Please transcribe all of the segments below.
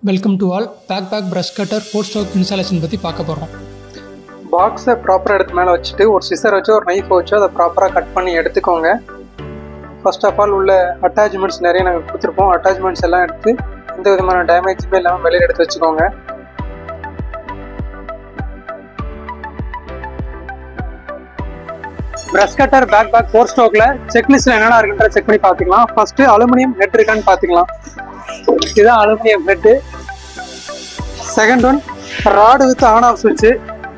Welcome to all. Back brush cutter 4 stroke installation பற்றி பார்க்க போகிறோம். பாக்ஸை ப்ராப்பராக எடுத்து மேலே வச்சுட்டு ஒரு சிசர் வச்சு ஒரு நைஃப் வச்சு அதை ப்ராப்பராக கட் பண்ணி எடுத்துக்கோங்க. ஃபர்ஸ்ட் ஆஃப் ஆல் உள்ள அட்டாச்மெண்ட்ஸ் நிறைய நாங்கள் கொடுத்துருப்போம். அட்டாச்மெண்ட்ஸ் எல்லாம் எடுத்து எந்த விதமான டேமேஜுமே இல்லாமல் வெளியில் எடுத்து வச்சுக்கோங்க. ப்ரஷ் கட்டர் பேக் 4 ஸ்ட்ரோக்கில் செக்லிஸ்ட்டில் என்னென்ன இருக்குன்ற செக் பண்ணி பார்த்துக்கலாம். ஃபர்ஸ்ட்டு அலுமினியம் ஹெட் இருக்கான்னு பார்த்துக்கலாம். இதுதான் aluminium head. Second one rod with on off சுவிட்சு.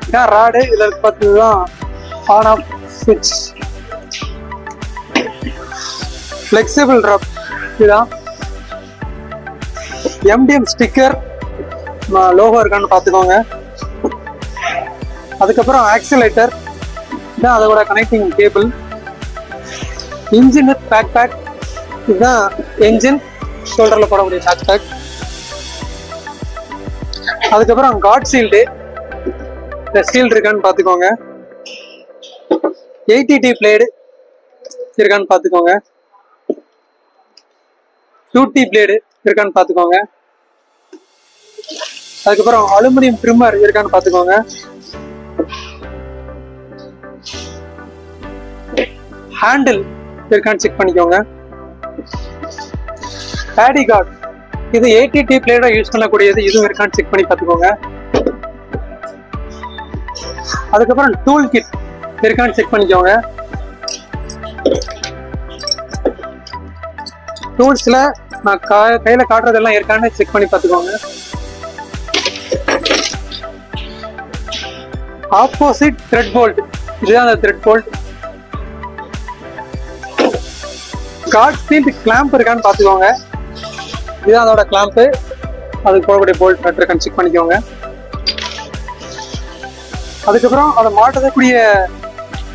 இதான் ராடு, இதில் பார்த்து தான் ஆன் ஆஃப் சுவிட்ச். ஃப்ளெக்சிபிள் ட்ராப் இதுதான். எம்டிஎம் ஸ்டிக்கர் லோகோ இருக்கான்னு பார்த்துக்கோங்க. அதுக்கப்புறம் ஆக்சிலேட்டர் இதுதான், அதோட connecting cable. Engine with bag இதுதான் என்ஜின், ஷோல்டரில் போடக்கூடிய பேக். அதுக்கப்புறம் காட் ஷீல்டு, இந்த ஷீல்டு இருக்கான்னு பார்த்துக்கோங்க. 80T பிளேடு இருக்கான்னு பார்த்துக்கோங்க. 2T பிளேடு இருக்கான்னு பார்த்துக்கோங்க. அதுக்கப்புறம் அலுமினியம் ட்ரிம்மர் இருக்கான்னு பார்த்துக்கோங்க. ஹேண்டில் இருக்கான்னு செக் பண்ணிக்கோங்க. பேடி கார்டு இது 80T பிளேடா யூஸ் பண்ணக்கூடியது, இதுவும் இருக்கான்னு செக் பண்ணி பார்த்துக்கோங்க. அதுக்கப்புறம் டூல் கிட் இருக்கான்னு செக் பண்ணிக்கோங்க. டூல்ஸ்ல நான் கையில காட்டுறதெல்லாம் இருக்கான்னு செக் பண்ணி பார்த்துக்கோங்க. ஆப்போசிட் த்ரெட் போல்ட் இதுதான் அந்த thread bolt. Guard shield clamp இருக்கான்னு பார்த்துக்கோங்க. இதுதான் அதோட கிளாம்ப்பு, அதுக்கு போடக்கூடிய போல்ட் நட் இருக்கான்னு செக் பண்ணிக்கோங்க. அதுக்கப்புறம் அதை மாட்டக்கூடிய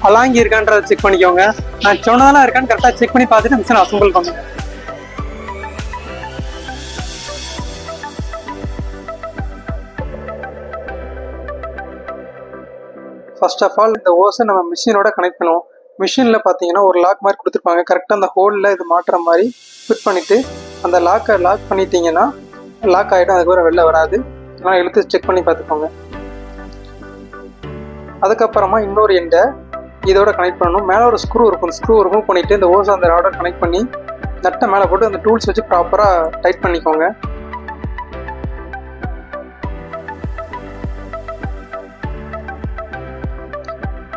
அலாங்கி இருக்கான்றதை செக் பண்ணிக்கோங்க. நான் சொன்னதெல்லாம் இருக்கான்னு கரெக்டாக செக் பண்ணி பார்த்துட்டு மிஷினை அசம்பிள் பண்ணுங்க. ஃபர்ஸ்ட் ஆஃப் ஆல் இந்த ஓஸை நம்ம மிஷினோட கனெக்ட் பண்ணுவோம். மிஷினில் பார்த்தீங்கன்னா ஒரு லாக் மாதிரி கொடுத்துருப்பாங்க. கரெக்டாக அந்த ஹோலில் இது மாட்டுற மாதிரி ஃபிட் பண்ணிவிட்டு அந்த லாக்கை லாக் பண்ணிட்டீங்கன்னா லாக் ஆகிடும், அதுக்கப்புறம் வெளில வராது. அதனால் எடுத்து செக் பண்ணி பார்த்துக்கோங்க. அதுக்கப்புறமா இன்னொரு எண்டை இதோட கனெக்ட் பண்ணணும். மேலே ஒரு ஸ்க்ரூ இருக்கும், ஸ்க்ரூ ரிமூவ் பண்ணிவிட்டு இந்த ஓஸை அந்த ராடை கனெக்ட் பண்ணி நட்டை மேலே போட்டு அந்த டூல்ஸ் வச்சு ப்ராப்பராக டைட் பண்ணிக்கோங்க.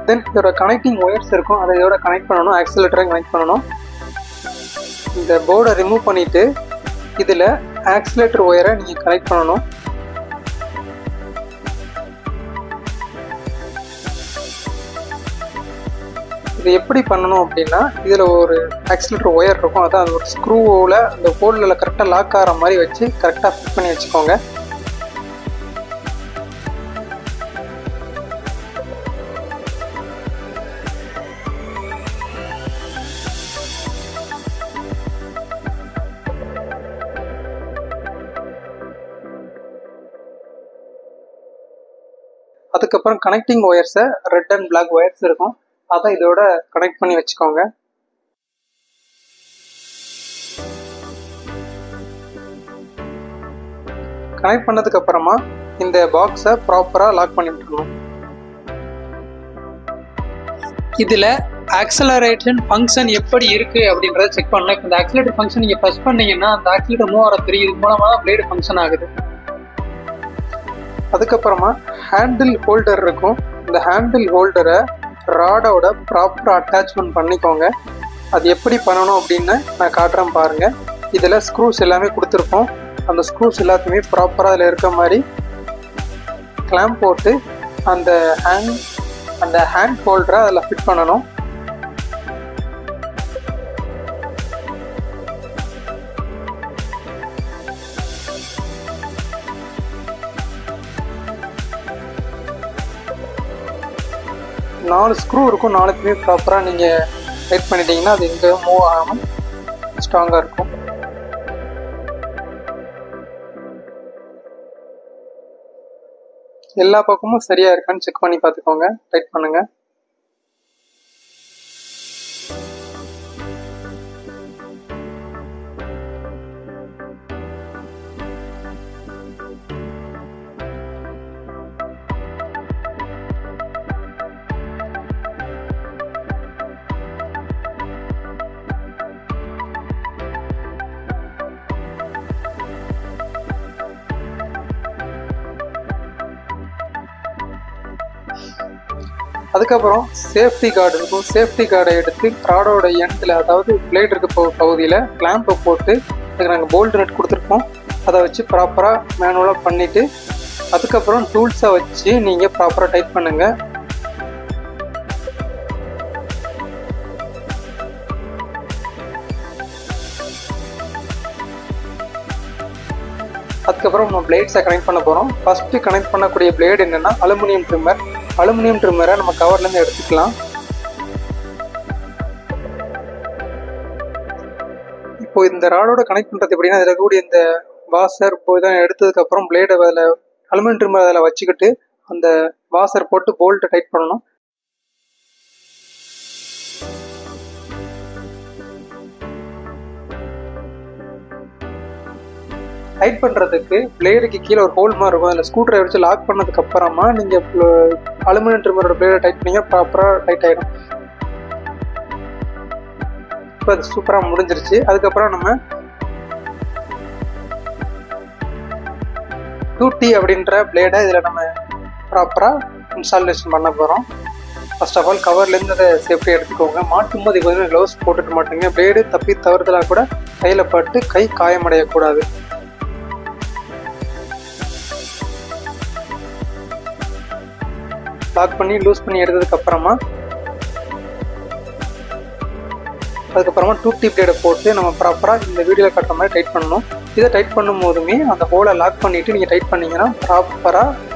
தென் இதோட கனெக்டிங் ஒயர்ஸ் இருக்கும், அதை இதோட கனெக்ட் பண்ணணும். ஆக்சிலேட்டரை கனெக்ட் பண்ணணும். இந்த போர்டை ரிமூவ் பண்ணிவிட்டு இதில் ஆக்சிலேட்டர் ஒயரை நீங்கள் கனெக்ட் பண்ணணும். இது எப்படி பண்ணணும் அப்படின்னா, இதில் ஒரு ஆக்சிலேட்டர் ஒயர் இருக்கும், அதான் அது ஒரு ஸ்க்ரூவில் அந்த ஹோலில் கரெக்டாக லாக் ஆகிற மாதிரி வச்சு கரெக்டாக ஃபிட் பண்ணி வச்சுக்கோங்க. அதுக்கப்புறம் கனெக்டிங் ஒயர்ஸை ரெட் அண்ட் பிளாக் ஒயர்ஸ் இருக்கும், அதை இதோட கனெக்ட் பண்ணி வச்சுக்கோங்க. கனெக்ட் பண்ணதுக்கு அப்புறமா இந்த பாக்ஸை ப்ராப்பராக லாக் பண்ணி விட்டுருணும். இதில் ஆக்சலரேஷன் ஃபங்க்ஷன் எப்படி இருக்குது அப்படின்றத செக் பண்ணலாம். இப்போ இந்த ஆக்சிலேட்டர் ஃபங்க்ஷன் நீங்கள் ப்ரெஸ் பண்ணீங்கன்னா அந்த ஆக்சிலேட்டர் மூவ் ஆகிற தெரியும். இது மூலமாக தான் பிளேடு ஃபங்க்ஷன் ஆகுது. அதுக்கப்புறமா ஹேண்டில் ஹோல்டர் இருக்கும். இந்த ஹேண்டில் ஹோல்டரை ராடோட ப்ராப்பராக அட்டாச்மெண்ட் பண்ணிக்கோங்க. அது எப்படி பண்ணணும் அப்படின்னு நான் காட்டுறேன் பாருங்கள். இதில் ஸ்க்ரூஸ் எல்லாமே கொடுத்துருப்போம். அந்த ஸ்க்ரூஸ் எல்லாத்தையுமே ப்ராப்பராக அதில் இருக்க மாதிரி கிளாம்ப் போட்டு அந்த ஹேண்ட் ஹோல்டரை அதில் ஃபிட் பண்ணணும். நாலு ஸ்க்ரூ இருக்கும், நாலுக்குமே ப்ராப்பராக நீங்கள் டைட் பண்ணிட்டீங்கன்னா அது எங்கே மூவ் ஆகாமல் ஸ்ட்ராங்காக இருக்கும். எல்லா பக்கமும் சரியாக இருக்கான்னு செக் பண்ணி பார்த்துக்கோங்க. டைட் பண்ணுங்கள். அதுக்கப்புறம் சேஃப்டி கார்டு இருக்கும். சேஃப்டி கார்டை எடுத்து ராடோட எண்டில், அதாவது பிளேட் இருக்க பகுதியில் கிளாம்பை போட்டு அதுக்கு நாங்கள் போல்ட் நட் கொடுத்துருப்போம். அதை வச்சு ப்ராப்பராக மேனுவலாக பண்ணிவிட்டு அதுக்கப்புறம் டூல்ஸை வச்சு நீங்கள் ப்ராப்பராக டைட் பண்ணுங்கள். அதுக்கப்புறம் நம்ம பிளேட்ஸை கனெக்ட் பண்ண போகிறோம். ஃபஸ்ட்டு கனெக்ட் பண்ணக்கூடிய பிளேடு என்னென்னா அலுமினியம் ட்ரிம்மர். அலுமினியம் ட்ரிம்மரை நம்ம கவர்லேருந்து எடுத்துக்கலாம். இப்போ இந்த ராடோட கனெக்ட் பண்ணுறது எப்படின்னா, அதில் இருக்கக்கூடிய இந்த வாசர் இப்போ இதான் எடுத்ததுக்கப்புறம் பிளேடை அதில் அலுமினியம் ட்ரிம்மர் அதில் வச்சுக்கிட்டு அந்த வாசர் போட்டு போல்ட்டை டைட் பண்ணணும். டைட் பண்ணுறதுக்கு பிளேடுக்கு கீழே ஒரு ஹோல் மாதிரி இருக்கும். அதில் ஸ்க்ரூ ட்ரைவர் வச்சு லாக் பண்ணதுக்கு அப்புறமா நீங்கள் அலுமினியம் ட்ரிம்மரோட பிளேடை டைட் பண்ணிங்க ப்ராப்பராக டைட் ஆகிடும். இப்போ அது சூப்பராக முடிஞ்சிருச்சு. அதுக்கப்புறம் நம்ம 2T அப்படின்ற பிளேடை இதில் நம்ம ப்ராப்பராக இன்ஸ்டாலேஷன் பண்ண போகிறோம். ஃபர்ஸ்ட் ஆஃப் ஆல் கவர்லேருந்து அதை சேஃப்டியாக எடுத்துக்கோங்க. மாட்டும் போது எப்போதுமே க்ளவுஸ் போட்டுக்க மாட்டேங்க. பிளேடு தப்பி தவறுதலாக கூட கையில் பட்டு கை காயமடையக்கூடாது. லாக் பண்ணி லூஸ் பண்ணி எடுத்ததுக்கப்புறமா அதுக்கப்புறமா 2T பிளேடை போட்டு நம்ம ப்ராப்பராக இந்த வீடியோவில் கட்டுற மாதிரி டைட் பண்ணணும். இதை டைட் பண்ணும் போதுமே அந்த ஹோலை லாக் பண்ணிவிட்டு நீங்கள் டைட் பண்ணிங்கன்னா ப்ராப்பராக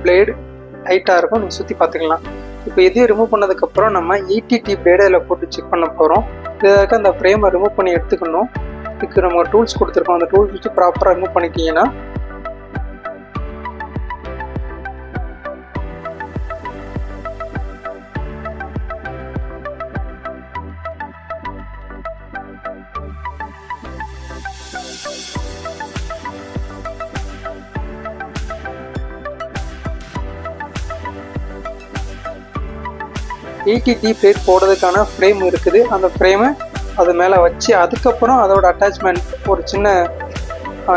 பிளேடு டைட்டாக இருக்கும். நீங்கள் சுற்றி பார்த்துக்கலாம். இப்போ இதையும் ரிமூவ் பண்ணதுக்கப்புறம் நம்ம ETT பிளேடை அதில் போட்டு செக் பண்ண போகிறோம். இதுக்காக அந்த ஃப்ரேமை ரிமூவ் பண்ணி எடுத்துக்கணும். இதுக்கு நம்ம டூல்ஸ் கொடுத்துருக்கோம். அந்த டூல்ஸ் வச்சு ப்ராப்பராக ரிமூவ் பண்ணிட்டீங்கன்னா ETT பிளேட் போடுறதுக்கான ஃப்ரேம் இருக்குது. அந்த ஃப்ரேமை அது மேலே வச்சு அதுக்கப்புறம் அதோட அட்டாச்மெண்ட் ஒரு சின்ன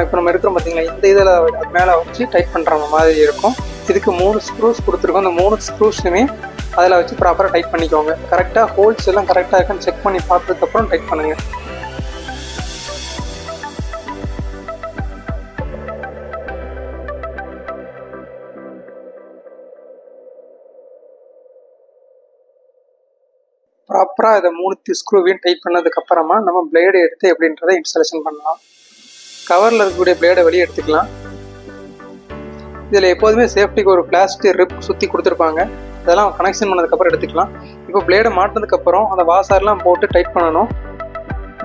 இப்போ நம்ம இருக்கிறோம் பார்த்தீங்களா, இந்த இதில் அது மேலே வச்சு டைட் பண்ணுற மாதிரி இருக்கும். இதுக்கு 3 ஸ்க்ரூஸ் கொடுத்துருக்கோம். அந்த 3 ஸ்க்ரூஸுமே அதில் வச்சு ப்ராப்பராக டைட் பண்ணிக்கோங்க. கரெக்டாக ஹோல்ஸ் எல்லாம் கரெக்டாக இருக்கான்னு செக் பண்ணி பார்த்ததுக்கப்புறம் டைட் பண்ணுங்கள். ப்ராப்பராக இதை 3 ஸ்க்ரூவையும் டைட் பண்ணதுக்கப்புறமா நம்ம பிளேடை எடுத்து எப்படின்றத இன்ஸ்டாலேஷன் பண்ணலாம். கவரில் இருக்கக்கூடிய பிளேடை வெளியே எடுத்துக்கலாம். இதில் எப்போதுமே சேஃப்டிக்கு ஒரு பிளாஸ்டிக் ரிப் சுற்றி கொடுத்துருப்பாங்க. அதெல்லாம் கனெக்ஷன் பண்ணதுக்கப்புறம் எடுத்துக்கலாம். இப்போ பிளேடை மாட்டினதுக்கப்புறம் அந்த வாசர்லாம் போட்டு டைட் பண்ணணும்.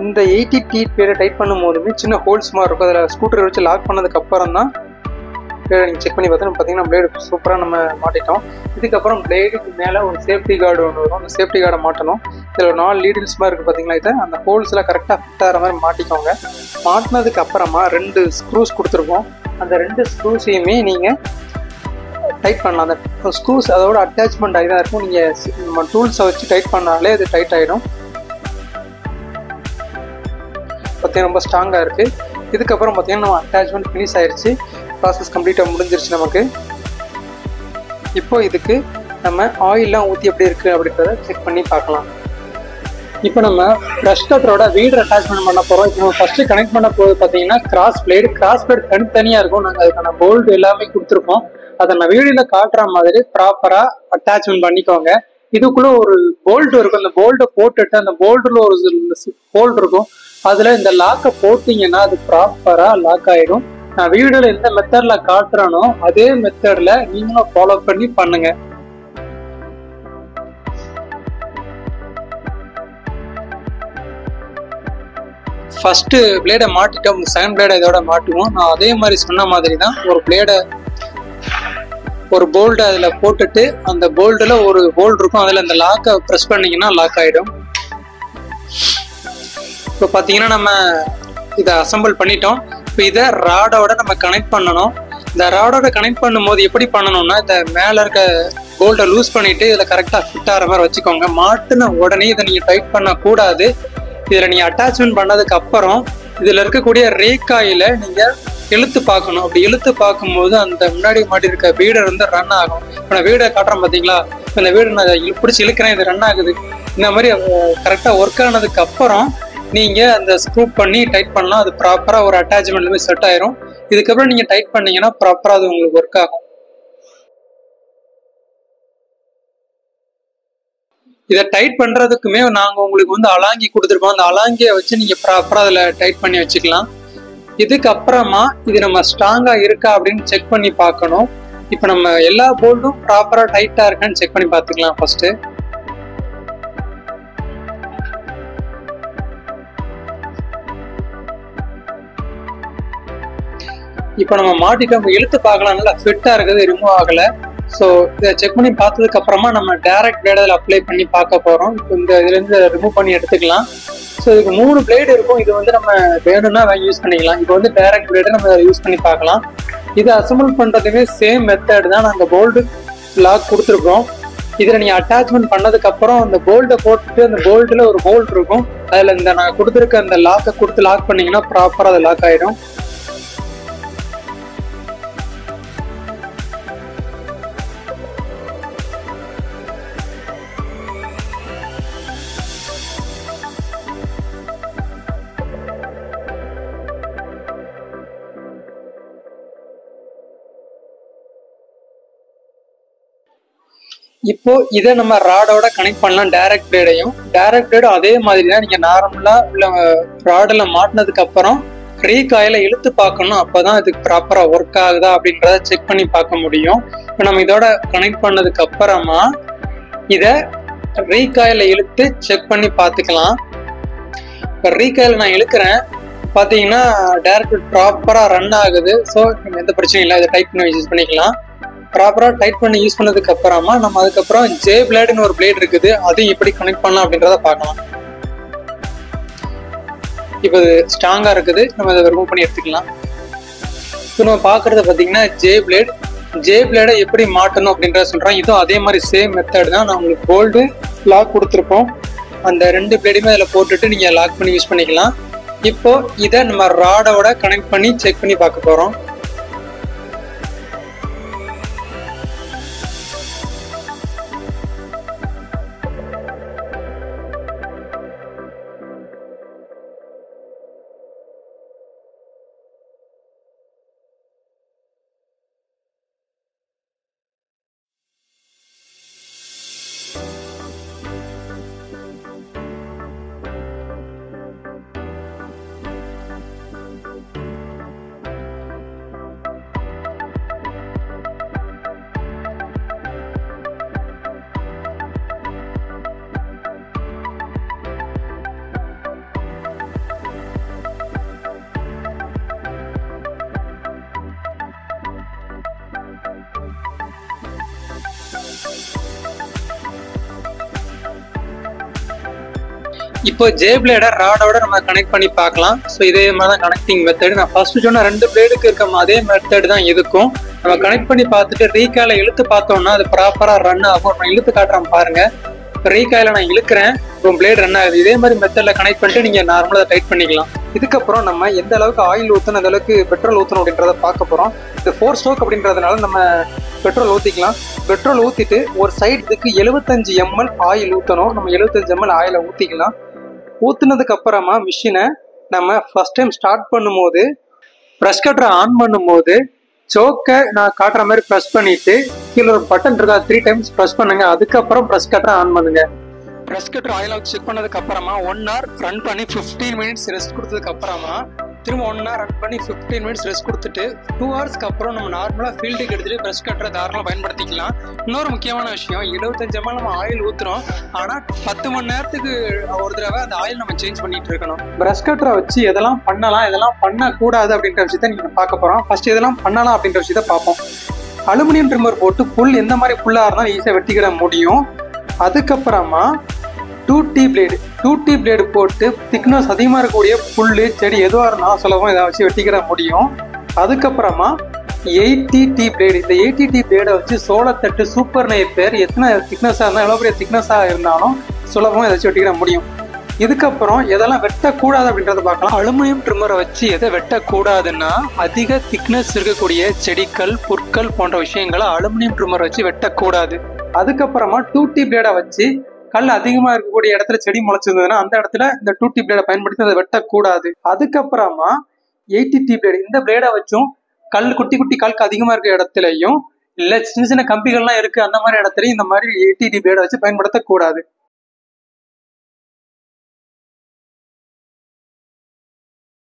இந்த 80T பிளேடை டைட் பண்ணும் போதுமே சின்ன ஹோல்ஸ் மாதிரி இருக்கும். அதில் ஸ்கூட்டர் வச்சு லாக் பண்ணதுக்கப்புறம் தான் பிளேடை நீங்கள் செக் பண்ணி பார்த்தீங்கன்னா பிளேடு சூப்பராக நம்ம மாட்டிட்டோம். இதுக்கப்புறம் பிளேடுக்கு மேலே ஒரு சேஃப்டி கார்டு ஒன்று வரும். அந்த சேஃப்டி கார்டை மாட்டணும். இதில் ஒரு 4 லீடில்ஸ் மாதிரி இருக்குது பார்த்தீங்களா, இதை அந்த ஹோல்ஸ்லாம் கரெக்டாக ஃபிட் ஆகிற மாதிரி மாட்டிக்கோங்க. மாட்டினதுக்கு அப்புறமா 2 ஸ்க்ரூஸ் கொடுத்துருக்கோம். அந்த 2 ஸ்க்ரூஸையுமே நீங்கள் டைட் பண்ணலாம். அந்த ஸ்க்ரூஸ் அதோட அட்டாச்மெண்ட் ஆகி தான் இருக்கும். நீங்கள் நம்ம டூல்ஸை வச்சு டைட் பண்ணாலே அது டைட் ஆகிடும். பார்த்தீங்கன்னா ரொம்ப ஸ்ட்ராங்காக இருக்குது. இதுக்கப்புறம் பார்த்தீங்கன்னா நம்ம அட்டாச்மெண்ட் ஃபினிஷ் ஆயிடுச்சு. ப்ராசஸ் கம்ப்ளீட்டாக முடிஞ்சிருச்சு நமக்கு. இப்போ இதுக்கு நம்ம ஆயிலெலாம் ஊற்றி எப்படி இருக்குது அப்படின்றத செக் பண்ணி பார்க்கலாம். இப்போ நம்ம ப்ரஷ் கட்டரோட வீடர் அட்டாச்மெண்ட் பண்ண போகிறோம். இப்போ நம்ம ஃபஸ்ட்டு கனெக்ட் பண்ண போது பார்த்தீங்கன்னா கிராஸ் பிளேடு தனித்தனியாக இருக்கும். நாங்கள் அதுக்கான போல்டு எல்லாமே கொடுத்துருக்கோம். அதை நான் வீடியோவில் காட்டுற மாதிரி ப்ராப்பராக அட்டாச்மெண்ட் பண்ணிக்கோங்க. இதுக்குள்ளே ஒரு போல்டு இருக்கும். அந்த போல்டை போட்டுட்டு அந்த போல்டில் ஒரு ஹோல்டு இருக்கும். அதில் இந்த லாக்கை போட்டிங்கன்னா அது ப்ராப்பராக லாக் ஆகிடும். நான் வீடியோவில் எந்த மெத்தடில் காட்டுறேனோ அதே மெத்தடில் நீங்களும் ஃபாலோ பண்ணி பண்ணுங்க. ஃபர்ஸ்ட் பிளேடை மாட்டிட்டோம். செகண்ட் பிளேடை இதோட மாட்டுவோம். நான் அதே மாதிரி சொன்ன மாதிரி தான் ஒரு போல்டை அதில் போட்டுட்டு அந்த போல்டில் ஒரு ஹோல்டு இருக்கும். அதில் அந்த லாக்கை ப்ரெஸ் பண்ணிங்கன்னா லாக் ஆகிடும். இப்போ பார்த்தீங்கன்னா நம்ம இதை அசம்பிள் பண்ணிட்டோம். இப்போ இதை ராடோட நம்ம கனெக்ட் பண்ணணும். இந்த ராடோட கனெக்ட் பண்ணும்போது எப்படி பண்ணணும்னா, இந்த மேலே இருக்க போல்ட்டை லூஸ் பண்ணிட்டு இதில் கரெக்டாக ஃபிட் ஆகிற மாதிரி வச்சுக்கோங்க. மாட்டின உடனே இதை நீங்கள் டைட் பண்ணக்கூடாது. இதில் நீங்கள் அட்டாச்மெண்ட் பண்ணதுக்கு அப்புறம் இதில் இருக்கக்கூடிய ரேக்காயில் நீங்கள் இழுத்து பார்க்கணும். அப்படி இழுத்து பார்க்கும்போது அந்த முன்னாடி மாட்டி இருக்க வீடர் வந்து ரன் ஆகும். இப்போ நான் வீடை காட்டுறேன் பார்த்தீங்களா, இப்போ இந்த வீடு நான் பிடிச்சி இழுக்கிறேன், இது ரன் ஆகுது. இந்த மாதிரி கரெக்டாக ஒர்க் ஆனதுக்கு அப்புறம் நீங்கள் அந்த ஸ்க்ரூ பண்ணி டைட் பண்ணலாம். அது ப்ராப்பராக ஒரு அட்டாச்மெண்ட்ல போய் செட் ஆயிரும். இதுக்கப்புறம் நீங்கள் டைட் பண்ணீங்கன்னா ப்ராப்பராக அது உங்களுக்கு ஒர்க் ஆகும். இதை டைட் பண்ணுறதுக்குமே நாங்கள் உங்களுக்கு வந்து அலாங்கி கொடுத்துருக்கோம். அந்த அலாங்கியை வச்சு நீங்கள் ப்ராப்பராக அதில் டைட் பண்ணி வச்சுக்கலாம். இதுக்கப்புறமா இது நம்ம ஸ்ட்ராங்காக இருக்கா அப்படின்னு செக் பண்ணி பார்க்கணும். இப்போ நம்ம எல்லா போல்டும் ப்ராப்பராக டைட்டாக இருக்கான்னு செக் பண்ணி பார்த்துக்கலாம் ஃபர்ஸ்ட்டு. இப்போ நம்ம மாட்டிட்டோம், இழுத்து பார்க்கலாம், நல்லா ஃபிட்டாக இருக்குது, ரிமூவ் ஆகலை. ஸோ இதை செக் பண்ணி பார்த்ததுக்கு அப்புறமா நம்ம டைரக்ட் பிளேட் அதில் அப்ளை பண்ணி பார்க்க போகிறோம். இப்போ இந்த இதுலேருந்து ரிமூவ் பண்ணி எடுத்துக்கலாம். ஸோ இதுக்கு 3 பிளேடு இருக்கும். இது வந்து நம்ம வேணும்னா வாங்கி யூஸ் பண்ணிக்கலாம். இப்போ வந்து டைரக்ட் பிளேடு நம்ம யூஸ் பண்ணி பார்க்கலாம். இதை அசம்பிள் பண்ணுறதுமே சேம் மெத்தட் தான். நாங்கள் போல்டு லாக் கொடுத்துருக்கோம். இதில் நீங்கள் அட்டாச்மெண்ட் பண்ணதுக்கப்புறம் அந்த போல்ட்டை போட்டுட்டு அந்த போல்ட்டில் ஒரு போல்ட் இருக்கும். அதில் இந்த நான் கொடுத்துருக்க அந்த லாக்கை கொடுத்து லாக் பண்ணிங்கன்னா ப்ராப்பராக அது லாக் ஆகிடும். இப்போ இதை நம்ம ராடோட கனெக்ட் பண்ணலாம். டைரக்ட் பிளேடையும் அதே மாதிரி தான். நீங்கள் நார்மலாக உள்ள ராடில் மாட்டினதுக்கு அப்புறம் ரீகாயில இழுத்து பார்க்கணும். அப்போதான் இதுக்கு ப்ராப்பராக ஒர்க் ஆகுதா அப்படின்றத செக் பண்ணி பார்க்க முடியும். இப்போ நம்ம இதோட கனெக்ட் பண்ணதுக்கு அப்புறமா இதை ரீகாயில இழுத்து செக் பண்ணி பார்த்துக்கலாம். இப்போ ரீகாயில் நான் இழுக்கிறேன், பார்த்தீங்கன்னா டைரக்ட் ப்ராப்பராக ரன் ஆகுது. ஸோ எந்த பிரச்சனையும் இல்லை. இதை டைட் பண்ணி யூஸ் பண்ணிக்கலாம். ப்ராப்பராக டைட் பண்ணி யூஸ் பண்ணதுக்கு அப்புறமா நம்ம அதுக்கப்புறம் ஜே பிளேடுன்னு ஒரு பிளேட் இருக்குது, அதையும் எப்படி கனெக்ட் பண்ணலாம் அப்படின்றத பார்க்கலாம். இப்போ இது ஸ்ட்ராங்காக இருக்குது, நம்ம அதை ரிமூவ் பண்ணி எடுத்துக்கலாம். இப்போ நம்ம பார்க்குறது பார்த்தீங்கன்னா ஜே பிளேடை எப்படி மாட்டணும் அப்படின்றத சொல்கிறோம். இதுவும் அதே மாதிரி சேம் மெத்தட் தான். நான் உங்களுக்கு போல்டு லாக் கொடுத்துருப்போம். அந்த 2 பிளேடுமே அதில் போட்டுட்டு நீங்கள் லாக் பண்ணி யூஸ் பண்ணிக்கலாம். இப்போ இதை நம்ம ராடோட கனெக்ட் பண்ணி செக் பண்ணி பார்க்க போகிறோம். இப்போ ஜே பிளேடை ராடோட நம்ம கனெக்ட் பண்ணி பார்க்கலாம். ஸோ இதே மாதிரி தான் கனெக்டிங் மெத்தட். நான் ஃபர்ஸ்ட் சொன்ன 2 பிளேடுக்கு இருக்க அதே மெத்தட் தான் இதுக்கும். நம்ம கனெக்ட் பண்ணி பார்த்துட்டு ரீகாயில இழுத்து பார்த்தோம்னா அது ப்ராப்பராக ரன் ஆகும். நான் இழுத்து காட்டுறேன் பாருங்க. ரீகாயில நான் இழுக்கிறேன், இப்போ பிளேட் ரன் ஆகுது. இதே மாதிரி மெத்தடில் கனெக்ட் பண்ணிட்டு நீங்கள் நார்மலாக டைட் பண்ணிக்கலாம். இதுக்கப்புறம் நம்ம எந்த அளவுக்கு ஆயில் ஊற்றணும், எந்த அளவுக்கு பெட்ரோல் ஊற்றணும் அப்படின்றத பார்க்க போகிறோம். இது 4 ஸ்ட்ரோக் அப்படின்றதுனால நம்ம பெட்ரோல் ஊற்றிக்கலாம். பெட்ரோல் ஊற்றிட்டு ஒரு சைடுக்கு 75 ml ஆயில் ஊற்றணும். நம்ம 75 ml ஆயிலை ஊற்றிக்கலாம். ஊற்றுனதுக்கு அப்புறமா மிஷினை நம்ம ஃபர்ஸ்ட் டைம் ஸ்டார்ட் பண்ணும்போது ப்ரெஷ் கட்டரை ஆன் பண்ணும்போது சோக்கை நான் காட்டுற மாதிரி ப்ரெஸ் பண்ணிட்டு கீழே ஒரு பட்டன் இருக்கா, 3 times ப்ரெஸ் பண்ணுங்க. அதுக்கப்புறம் ப்ரெஷ் கட்டரை ஆன் பண்ணுங்க. Brush cutter oil out check பண்ணதுக்கு அப்புறமா 1 hour ரன் பண்ணி 15 minutes ரெஸ்ட் கொடுத்ததுக்கு அப்புறமா திரும்ப 1 hour ரன் பண்ணி 15 minutes ரெஸ்ட் கொடுத்துட்டு 2 hours அப்புறம் நம்ம நார்மலாக ஃபீல்டுக்கு எடுத்துட்டு ப்ரெஷ் கட்டரை தாராளமாக பயன்படுத்திக்கலாம். இன்னொரு முக்கியமான விஷயம், 75 ml நம்ம ஆயில் ஊற்றுறோம், ஆனால் 10 மணி நேரத்துக்கு ஒரு தடவை அந்த ஆயில் நம்ம சேஞ்ச் பண்ணிட்டு இருக்கணும். ப்ரெஷ் கட்டரை வச்சு எதெல்லாம் பண்ணலாம், எதெல்லாம் பண்ணக்கூடாது அப்படின்ற விஷயத்த நீங்கள் பார்க்க போகிறோம். ஃபர்ஸ்ட் எதெல்லாம் பண்ணலாம் அப்படின்ற விஷயத்த பார்ப்போம். அலுமினியம் ட்ரிம்மர் போட்டு புல் எந்த மாதிரி புல்லாக இருந்தாலும் ஈஸியாக வெட்டிக்கிட முடியும். அதுக்கப்புறமா 2T பிளேடு போட்டு திக்னஸ் அதிகமாக இருக்கக்கூடிய புல் செடி எதுவாக இருந்தாலும் சுலபம் இதை வச்சு வெட்டிக்கிட முடியும். அதுக்கப்புறமா 80T பிளேடு. இந்த 80T பிளேடை வச்சு சோளத்தட்டு சூப்பர் நைப்பர் எத்தனை திக்னஸாக இருந்தாலும் எவ்வளோ பெரிய திக்னஸாக இருந்தாலும் சுலபமாக ஏதாச்சும் வெட்டிக்கிட முடியும். இதுக்கப்புறம் எதெல்லாம் வெட்டக்கூடாது அப்படின்றத பார்க்கலாம். அலுமினியம் ட்ரிம்மரை வச்சு எதை வெட்டக்கூடாதுன்னா, அதிக திக்னஸ் இருக்கக்கூடிய செடிகள், புற்கள் போன்ற விஷயங்களை அலுமினியம் ட்ரிம்மரை வச்சு வெட்டக்கூடாது. அதுக்கப்புறமா 2T பிளேடை வச்சு கல் அதிகமாக இருக்கக்கூடிய இடத்துல செடி முளைச்சிருந்ததுன்னா அந்த இடத்துல இந்த 2T பிளேடை பயன்படுத்தி அதை வெட்டக்கூடாது. அதுக்கப்புறமா 80T பிளேடு, இந்த பிளேடை வச்சும் கல் குட்டி குட்டி கல்க்கு அதிகமாக இருக்க இடத்துலையும் இல்லை சின்ன சின்ன கம்பிகள்லாம் இருக்கு அந்த மாதிரி இடத்துலையும் இந்த மாதிரி 80T பிளேடை வச்சு பயன்படுத்தக்கூடாது.